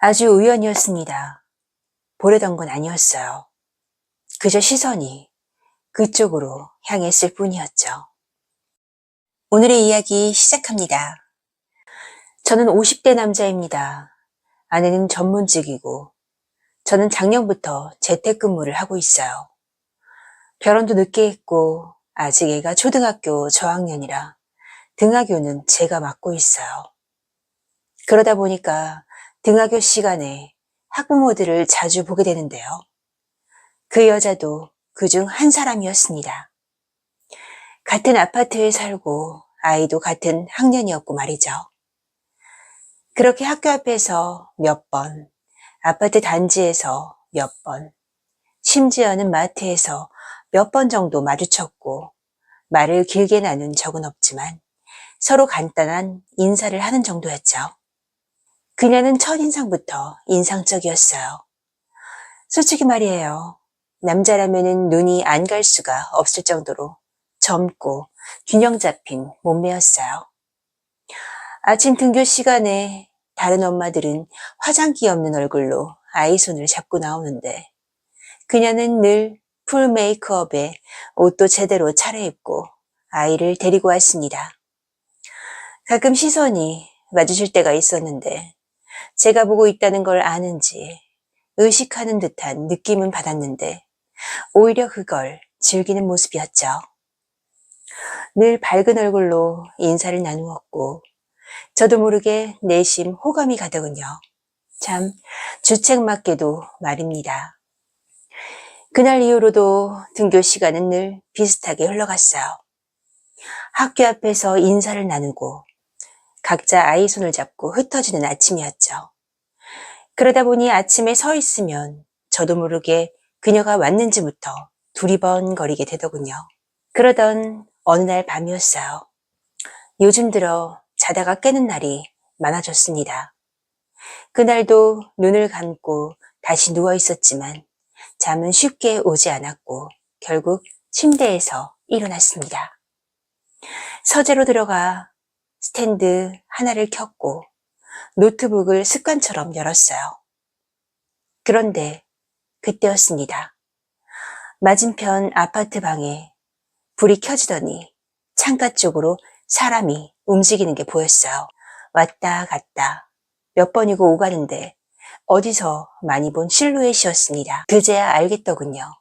아주 우연이었습니다. 보려던 건 아니었어요. 그저 시선이 그쪽으로 향했을 뿐이었죠. 오늘의 이야기 시작합니다. 저는 50대 남자입니다. 아내는 전문직이고 저는 작년부터 재택근무를 하고 있어요. 결혼도 늦게 했고 아직 애가 초등학교 저학년이라 등하교는 제가 맡고 있어요. 그러다 보니까 등하교 시간에 학부모들을 자주 보게 되는데요. 그 여자도 그중 한 사람이었습니다. 같은 아파트에 살고 아이도 같은 학년이었고 말이죠. 그렇게 학교 앞에서 몇 번, 아파트 단지에서 몇 번, 심지어는 마트에서 몇 번 정도 마주쳤고 말을 길게 나눈 적은 없지만 서로 간단한 인사를 하는 정도였죠. 그녀는 첫인상부터 인상적이었어요. 솔직히 말이에요. 남자라면은 눈이 안 갈 수가 없을 정도로 젊고 균형 잡힌 몸매였어요. 아침 등교 시간에 다른 엄마들은 화장기 없는 얼굴로 아이 손을 잡고 나오는데 그녀는 늘 풀 메이크업에 옷도 제대로 차려입고 아이를 데리고 왔습니다. 가끔 시선이 마주칠 때가 있었는데 제가 보고 있다는 걸 아는지 의식하는 듯한 느낌은 받았는데 오히려 그걸 즐기는 모습이었죠. 늘 밝은 얼굴로 인사를 나누었고 저도 모르게 내심 호감이 가더군요. 참 주책맞게도 말입니다. 그날 이후로도 등교 시간은 늘 비슷하게 흘러갔어요. 학교 앞에서 인사를 나누고 각자 아이 손을 잡고 흩어지는 아침이었죠. 그러다 보니 아침에 서 있으면 저도 모르게 그녀가 왔는지부터 두리번거리게 되더군요. 그러던 어느 날 밤이었어요. 요즘 들어 자다가 깨는 날이 많아졌습니다. 그날도 눈을 감고 다시 누워 있었지만 잠은 쉽게 오지 않았고 결국 침대에서 일어났습니다. 서재로 들어가 스탠드 하나를 켰고 노트북을 습관처럼 열었어요. 그런데 그때였습니다. 맞은편 아파트 방에 불이 켜지더니 창가 쪽으로 사람이 움직이는 게 보였어요. 왔다 갔다 몇 번이고 오가는데 어디서 많이 본 실루엣이었습니다. 그제야 알겠더군요.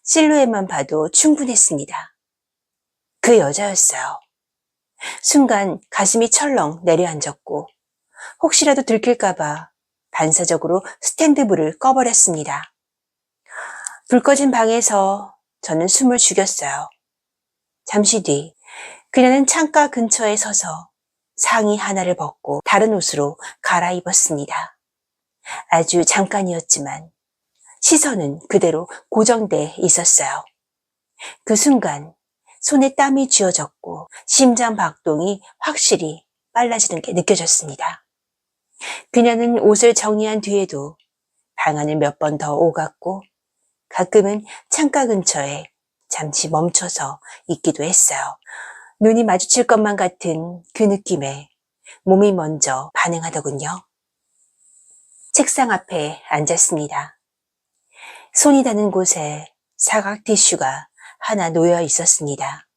실루엣만 봐도 충분했습니다. 그 여자였어요. 순간 가슴이 철렁 내려앉았고 혹시라도 들킬까봐 반사적으로 스탠드불을 꺼버렸습니다. 불 꺼진 방에서 저는 숨을 죽였어요. 잠시 뒤 그녀는 창가 근처에 서서 상의 하나를 벗고 다른 옷으로 갈아입었습니다. 아주 잠깐이었지만 시선은 그대로 고정돼 있었어요. 그 순간 손에 땀이 쥐어졌고 심장 박동이 확실히 빨라지는 게 느껴졌습니다. 그녀는 옷을 정리한 뒤에도 방 안을 몇 번 더 오갔고 가끔은 창가 근처에 잠시 멈춰서 있기도 했어요. 눈이 마주칠 것만 같은 그 느낌에 몸이 먼저 반응하더군요. 책상 앞에 앉았습니다. 손이 닿는 곳에 사각 티슈가 하나 놓여 있었습니다.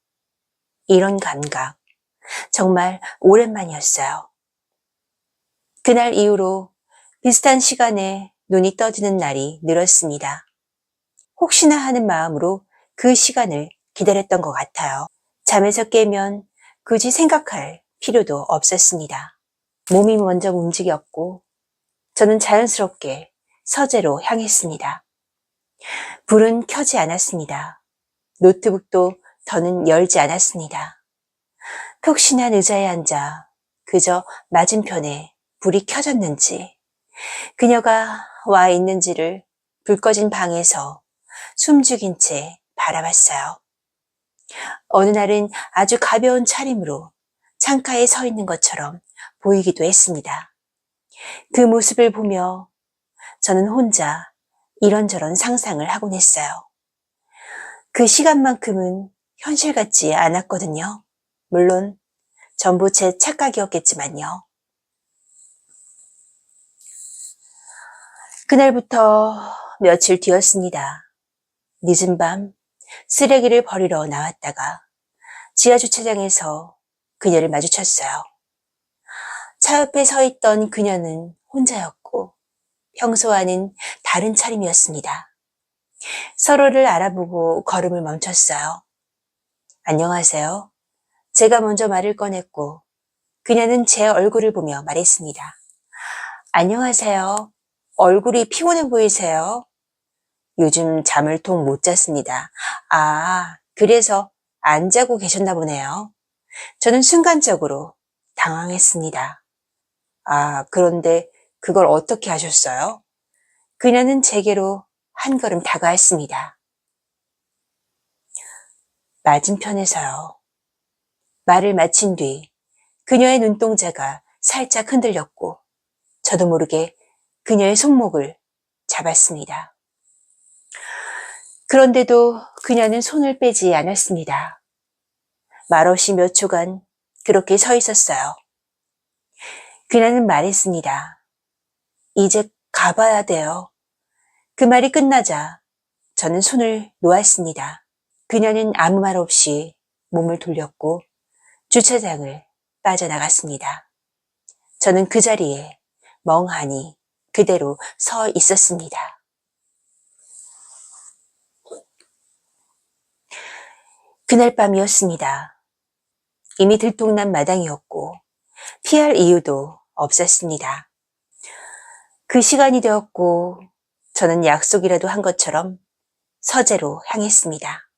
이런 감각 정말 오랜만이었어요. 그날 이후로 비슷한 시간에 눈이 떠지는 날이 늘었습니다. 혹시나 하는 마음으로 그 시간을 기다렸던 것 같아요. 잠에서 깨면 굳이 생각할 필요도 없었습니다. 몸이 먼저 움직였고 저는 자연스럽게 서재로 향했습니다. 불은 켜지 않았습니다. 노트북도 더는 열지 않았습니다. 푹신한 의자에 앉아 그저 맞은편에 불이 켜졌는지 그녀가 와 있는지를 불 꺼진 방에서 숨죽인 채 바라봤어요. 어느 날은 아주 가벼운 차림으로 창가에 서 있는 것처럼 보이기도 했습니다. 그 모습을 보며 저는 혼자 이런저런 상상을 하곤 했어요. 그 시간만큼은 현실 같지 않았거든요. 물론 전부 제 착각이었겠지만요. 그날부터 며칠 뒤였습니다. 늦은 밤 쓰레기를 버리러 나왔다가 지하주차장에서 그녀를 마주쳤어요. 차 옆에 서 있던 그녀는 혼자였고 평소와는 다른 차림이었습니다. 서로를 알아보고 걸음을 멈췄어요. 안녕하세요. 제가 먼저 말을 꺼냈고 그녀는 제 얼굴을 보며 말했습니다. 안녕하세요. 얼굴이 피곤해 보이세요? 요즘 잠을 통 못 잤습니다. 아, 그래서 안 자고 계셨나 보네요. 저는 순간적으로 당황했습니다. 아, 그런데 그걸 어떻게 하셨어요? 그녀는 제게로 한 걸음 다가왔습니다. 맞은편에서요. 말을 마친 뒤 그녀의 눈동자가 살짝 흔들렸고 저도 모르게 그녀의 손목을 잡았습니다. 그런데도 그녀는 손을 빼지 않았습니다. 말없이 몇 초간 그렇게 서 있었어요. 그녀는 말했습니다. 이제 가봐야 돼요. 그 말이 끝나자 저는 손을 놓았습니다. 그녀는 아무 말 없이 몸을 돌렸고 주차장을 빠져나갔습니다. 저는 그 자리에 멍하니 그대로 서 있었습니다. 그날 밤이었습니다. 이미 들통난 마당이었고 피할 이유도 없었습니다. 그 시간이 되었고 저는 약속이라도 한 것처럼 서재로 향했습니다.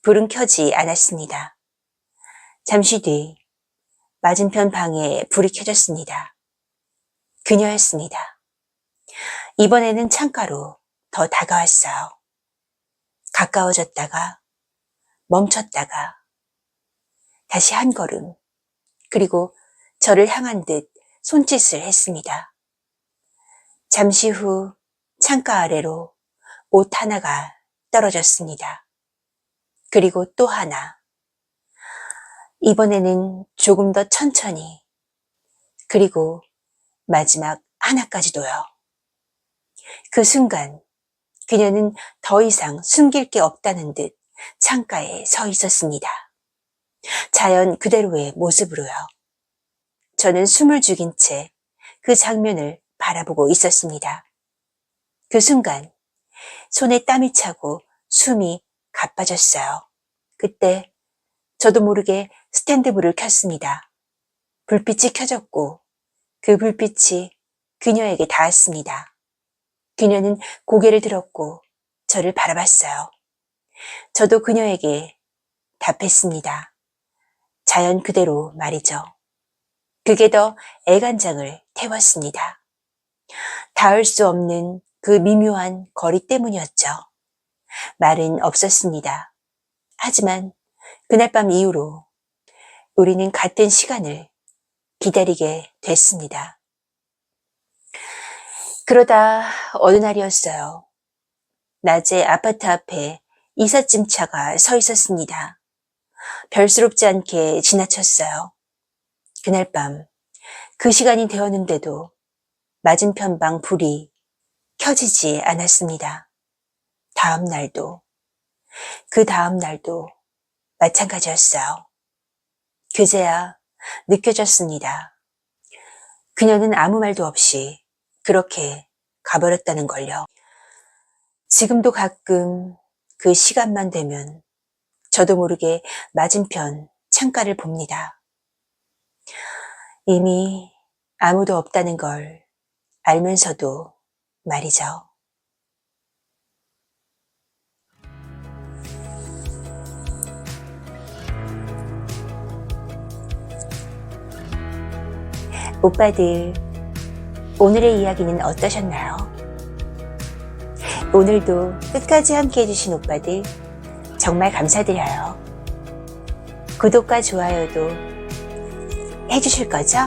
불은 켜지 않았습니다. 잠시 뒤 맞은편 방에 불이 켜졌습니다. 그녀였습니다. 이번에는 창가로 더 다가왔어요. 가까워졌다가 멈췄다가 다시 한 걸음 그리고 저를 향한 듯 손짓을 했습니다. 잠시 후 창가 아래로 옷 하나가 떨어졌습니다. 그리고 또 하나. 이번에는 조금 더 천천히 그리고 마지막 하나까지도요. 그 순간 그녀는 더 이상 숨길 게 없다는 듯 창가에 서 있었습니다. 자연 그대로의 모습으로요. 저는 숨을 죽인 채 그 장면을 바라보고 있었습니다. 그 순간 손에 땀이 차고 숨이 가빠졌어요. 그때 저도 모르게 스탠드불을 켰습니다. 불빛이 켜졌고 그 불빛이 그녀에게 닿았습니다. 그녀는 고개를 들었고 저를 바라봤어요. 저도 그녀에게 답했습니다. 자연 그대로 말이죠. 그게 더 애간장을 태웠습니다. 닿을 수 없는 그 미묘한 거리 때문이었죠. 말은 없었습니다. 하지만 그날 밤 이후로 우리는 같은 시간을 기다리게 됐습니다. 그러다 어느 날이었어요. 낮에 아파트 앞에 이삿짐 차가 서 있었습니다. 별스럽지 않게 지나쳤어요. 그날 밤 그 시간이 되었는데도 맞은편 방 불이 켜지지 않았습니다. 다음 날도 그 다음 날도 마찬가지였어요. 그제야 느껴졌습니다. 그녀는 아무 말도 없이 그렇게 가버렸다는 걸요. 지금도 가끔 그 시간만 되면 저도 모르게 맞은편 창가를 봅니다. 이미 아무도 없다는 걸 알면서도 말이죠. 오빠들, 오늘의 이야기는 어떠셨나요? 오늘도 끝까지 함께 해주신 오빠들 정말 감사드려요. 구독과 좋아요도 해주실 거죠?